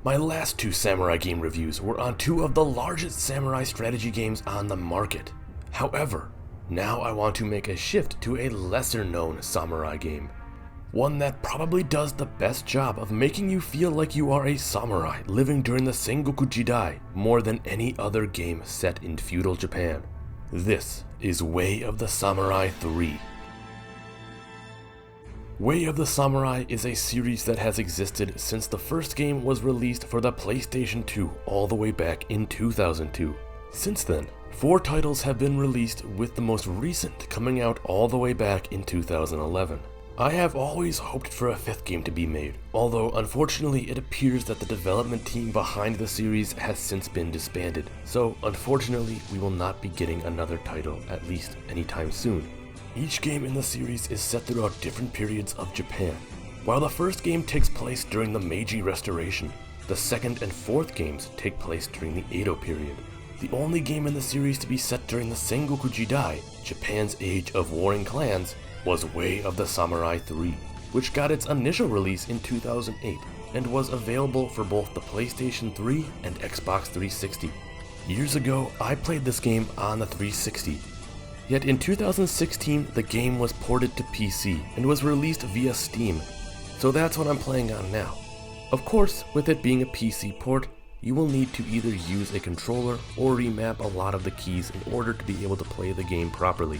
My last two samurai game reviews were on two of the largest samurai strategy games on the market. However, now I want to make a shift to a lesser known samurai game. One that probably does the best job of making you feel like you are a samurai living during the Sengoku Jidai more than any other game set in feudal Japan. This is Way of the Samurai 3. Way of the Samurai is a series that has existed since the first game was released for the PlayStation 2 all the way back in 2002. Since then, 4 titles have been released, with the most recent coming out all the way back in 2011. I have always hoped for a 5th game to be made, although unfortunately it appears that the development team behind the series has since been disbanded, so unfortunately we will not be getting another title, at least anytime soon. Each game in the series is set throughout different periods of Japan. While the first game takes place during the Meiji Restoration, the second and fourth games take place during the Edo period. The only game in the series to be set during the Sengoku Jidai, Japan's age of warring clans, was Way of the Samurai 3, which got its initial release in 2008 and was available for both the PlayStation 3 and Xbox 360. Years ago, I played this game on the 360. Yet in 2016, the game was ported to PC and was released via Steam, so that's what I'm playing on now. Of course, with it being a PC port, you will need to either use a controller or remap a lot of the keys in order to be able to play the game properly.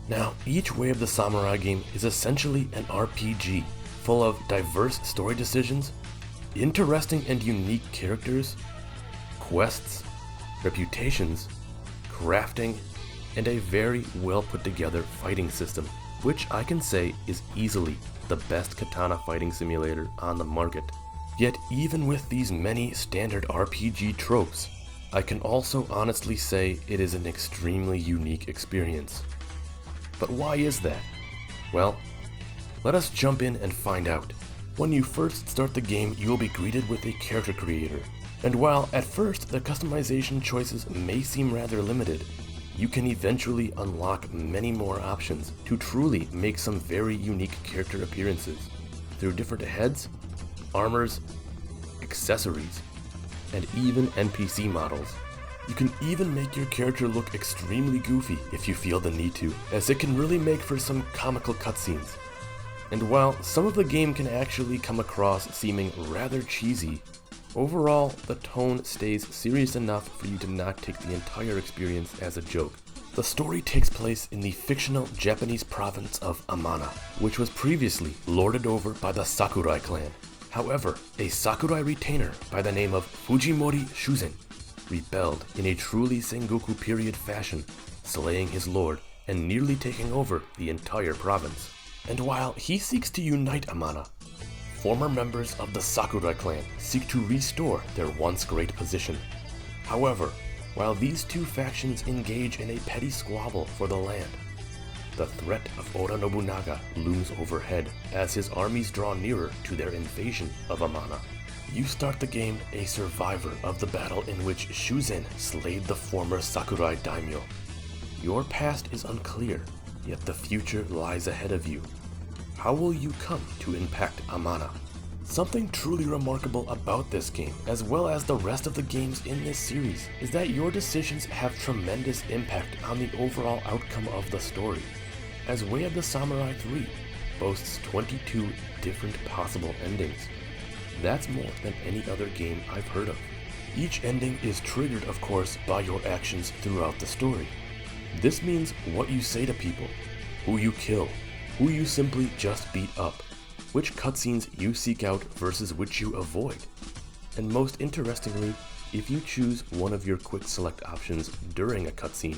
Now, each Way of the Samurai game is essentially an RPG, full of diverse story decisions, interesting and unique characters, quests, reputations, crafting, and a very well put together fighting system, which I can say is easily the best katana fighting simulator on the market. Yet even with these many standard RPG tropes, I can also honestly say it is an extremely unique experience. But why is that? Well, let us jump in and find out. When you first start the game, you will be greeted with a character creator, and while at first the customization choices may seem rather limited, you can eventually unlock many more options to truly make some very unique character appearances through different heads, armors, accessories, and even NPC models. You can even make your character look extremely goofy if you feel the need to, as it can really make for some comical cutscenes. And while some of the game can actually come across seeming rather cheesy, overall, the tone stays serious enough for you to not take the entire experience as a joke. The story takes place in the fictional Japanese province of Amana, which was previously lorded over by the Sakurai clan. However, a Sakurai retainer by the name of Fujimori Shuzen rebelled in a truly Sengoku period fashion, slaying his lord and nearly taking over the entire province. And while he seeks to unite Amana, former members of the Sakurai clan seek to restore their once great position. However, while these two factions engage in a petty squabble for the land, the threat of Oda Nobunaga looms overhead as his armies draw nearer to their invasion of Amana. You start the game a survivor of the battle in which Shuzen slayed the former Sakurai daimyo. Your past is unclear, yet the future lies ahead of you. How will you come to impact Amana? Something truly remarkable about this game, as well as the rest of the games in this series, is that your decisions have tremendous impact on the overall outcome of the story, as Way of the Samurai 3 boasts 22 different possible endings. That's more than any other game I've heard of. Each ending is triggered, of course, by your actions throughout the story. This means what you say to people, who you kill, who you simply just beat up, which cutscenes you seek out versus which you avoid, and most interestingly, if you choose one of your quick select options during a cutscene.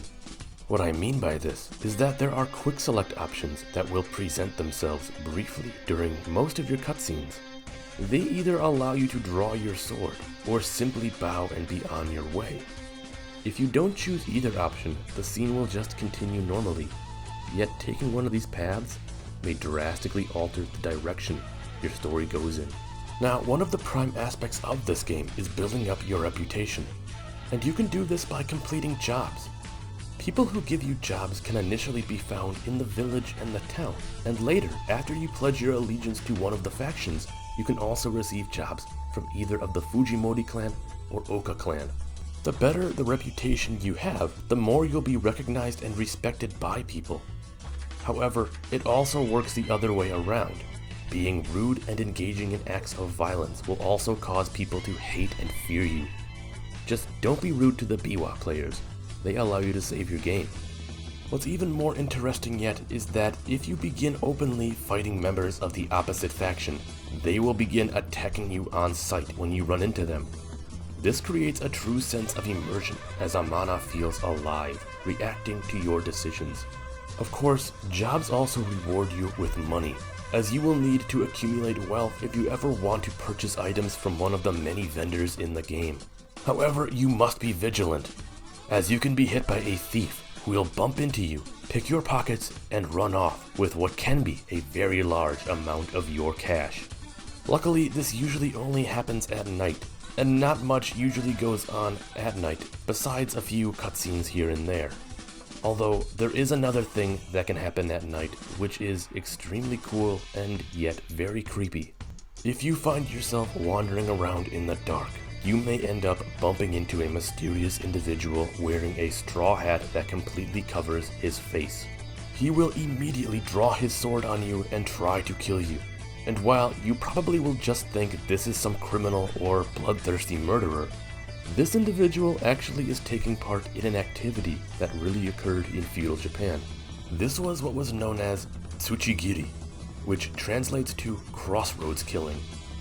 What I mean by this is that there are quick select options that will present themselves briefly during most of your cutscenes. They either allow you to draw your sword, or simply bow and be on your way. If you don't choose either option, the scene will just continue normally, yet taking one of these paths may drastically alter the direction your story goes in. Now, one of the prime aspects of this game is building up your reputation, and you can do this by completing jobs. People who give you jobs can initially be found in the village and the town, and later, after you pledge your allegiance to one of the factions, you can also receive jobs from either of the Fujimori clan or Oka clan. The better the reputation you have, the more you'll be recognized and respected by people. However, it also works the other way around. Being rude and engaging in acts of violence will also cause people to hate and fear you. Just don't be rude to the Biwa players. They allow you to save your game. What's even more interesting yet is that if you begin openly fighting members of the opposite faction, they will begin attacking you on sight when you run into them. This creates a true sense of immersion as Amana feels alive, reacting to your decisions. Of course, jobs also reward you with money, as you will need to accumulate wealth if you ever want to purchase items from one of the many vendors in the game. However, you must be vigilant, as you can be hit by a thief who will bump into you, pick your pockets, and run off with what can be a very large amount of your cash. Luckily, this usually only happens at night, and not much usually goes on at night, besides a few cutscenes here and there. Although, there is another thing that can happen at night, which is extremely cool and yet very creepy. If you find yourself wandering around in the dark, you may end up bumping into a mysterious individual wearing a straw hat that completely covers his face. He will immediately draw his sword on you and try to kill you. And while you probably will just think this is some criminal or bloodthirsty murderer, this individual actually is taking part in an activity that really occurred in feudal Japan. This was what was known as Tsuchigiri, which translates to Crossroads Killing,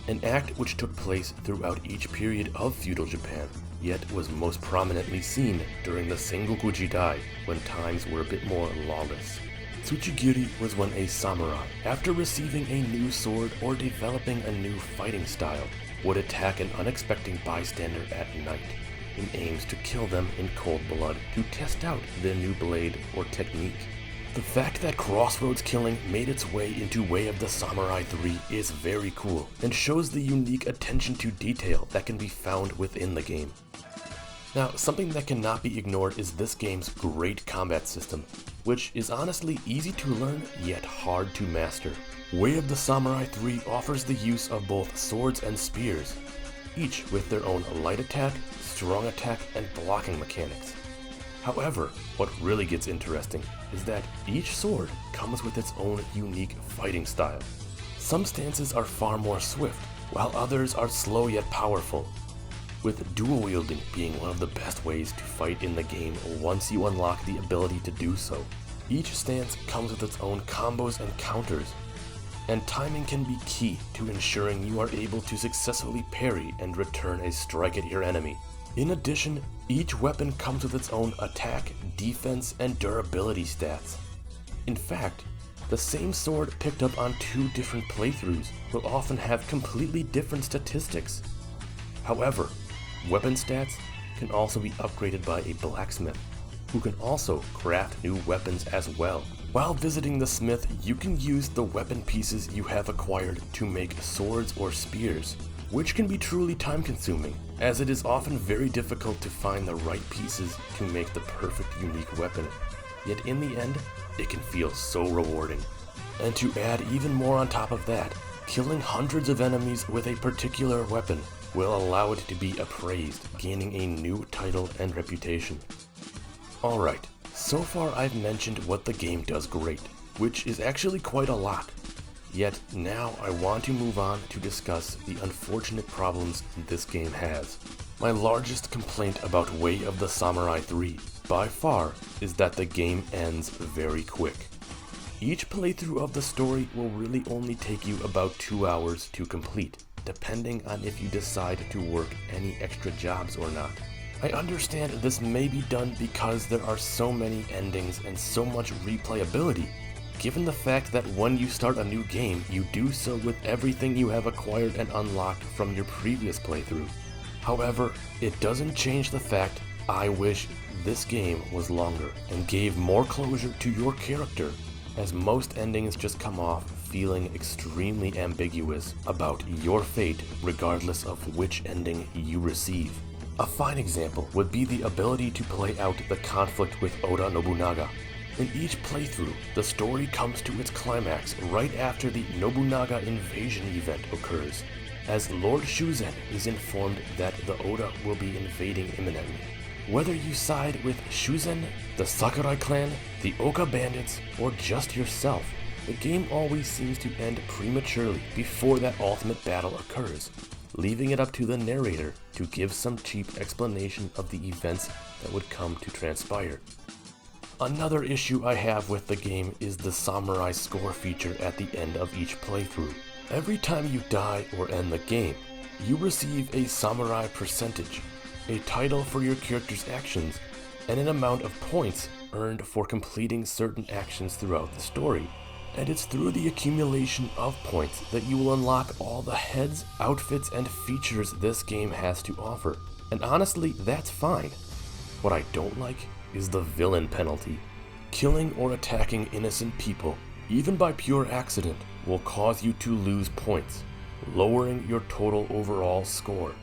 an act which took place throughout each period of feudal Japan, yet was most prominently seen during the Sengoku Jidai, when times were a bit more lawless. Tsuchigiri was when a samurai, after receiving a new sword or developing a new fighting style, would attack an unexpected bystander at night, in aims to kill them in cold blood to test out their new blade or technique. The fact that Crossroads Killing made its way into Way of the Samurai 3 is very cool, and shows the unique attention to detail that can be found within the game. Now, something that cannot be ignored is this game's great combat system, which is honestly easy to learn yet hard to master. Way of the Samurai 3 offers the use of both swords and spears, each with their own light attack, strong attack, and blocking mechanics. However, what really gets interesting is that each sword comes with its own unique fighting style. Some stances are far more swift, while others are slow yet powerful, with dual wielding being one of the best ways to fight in the game once you unlock the ability to do so. Each stance comes with its own combos and counters, and timing can be key to ensuring you are able to successfully parry and return a strike at your enemy. In addition, each weapon comes with its own attack, defense, and durability stats. In fact, the same sword picked up on 2 different playthroughs will often have completely different statistics. However, weapon stats can also be upgraded by a blacksmith, who can also craft new weapons as well. While visiting the smith, you can use the weapon pieces you have acquired to make swords or spears, which can be truly time-consuming, as it is often very difficult to find the right pieces to make the perfect unique weapon. Yet in the end, it can feel so rewarding. And to add even more on top of that, killing hundreds of enemies with a particular weapon will allow it to be appraised, gaining a new title and reputation. Alright, so far I've mentioned what the game does great, which is actually quite a lot. Yet now I want to move on to discuss the unfortunate problems this game has. My largest complaint about Way of the Samurai 3, by far, is that the game ends very quick. Each playthrough of the story will really only take you about 2 hours to complete, depending on if you decide to work any extra jobs or not. I understand this may be done because there are so many endings and so much replayability, given the fact that when you start a new game, you do so with everything you have acquired and unlocked from your previous playthrough. However, it doesn't change the fact I wish this game was longer and gave more closure to your character, as most endings just come off feeling extremely ambiguous about your fate regardless of which ending you receive. A fine example would be the ability to play out the conflict with Oda Nobunaga. In each playthrough, the story comes to its climax right after the Nobunaga invasion event occurs. as Lord Shuzen is informed that the Oda will be invading imminently. Whether you side with Shuzen, the Sakurai clan, the Oka bandits, or just yourself, the game always seems to end prematurely before that ultimate battle occurs, leaving it up to the narrator to give some cheap explanation of the events that would come to transpire. Another issue I have with the game is the samurai score feature at the end of each playthrough. Every time you die or end the game, you receive a samurai percentage, a title for your character's actions, and an amount of points earned for completing certain actions throughout the story. And it's through the accumulation of points that you will unlock all the heads, outfits, and features this game has to offer. And honestly, that's fine. What I don't like is the villain penalty. Killing or attacking innocent people, even by pure accident, will cause you to lose points, lowering your total overall score.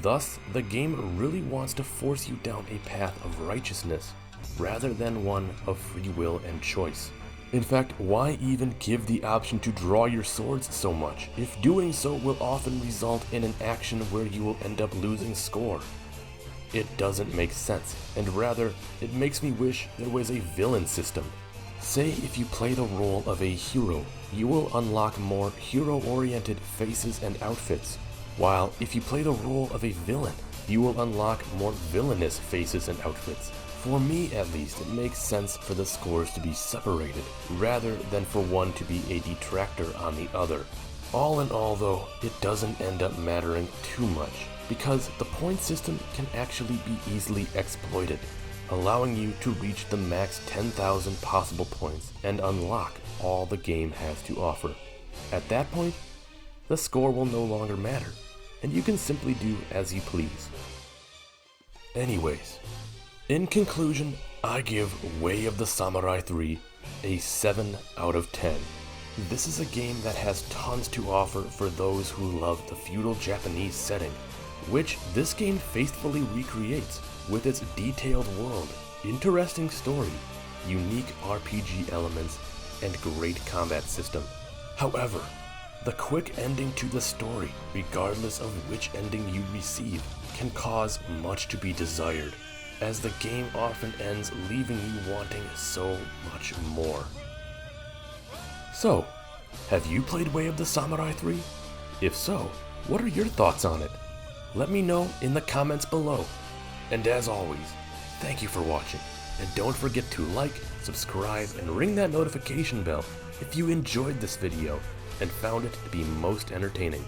Thus, the game really wants to force you down a path of righteousness, rather than one of free will and choice. In fact, why even give the option to draw your swords so much, if doing so will often result in an action where you will end up losing score? It doesn't make sense, and rather, it makes me wish there was a villain system. Say if you play the role of a hero, you will unlock more hero-oriented faces and outfits, while if you play the role of a villain, you will unlock more villainous faces and outfits. For me at least, it makes sense for the scores to be separated, rather than for one to be a detractor on the other. All in all though, it doesn't end up mattering too much, because the point system can actually be easily exploited, allowing you to reach the max 10,000 possible points and unlock all the game has to offer. At that point, the score will no longer matter, and you can simply do as you please. Anyways, in conclusion, I give Way of the Samurai 3 a 7 out of 10. This is a game that has tons to offer for those who love the feudal Japanese setting, which this game faithfully recreates with its detailed world, interesting story, unique RPG elements, and great combat system. However, the quick ending to the story, regardless of which ending you receive, can cause much to be desired, as the game often ends leaving you wanting so much more. So, have you played Way of the Samurai 3? If so, what are your thoughts on it? Let me know in the comments below. And as always, thank you for watching, and don't forget to like, subscribe, and ring that notification bell if you enjoyed this video and found it to be most entertaining.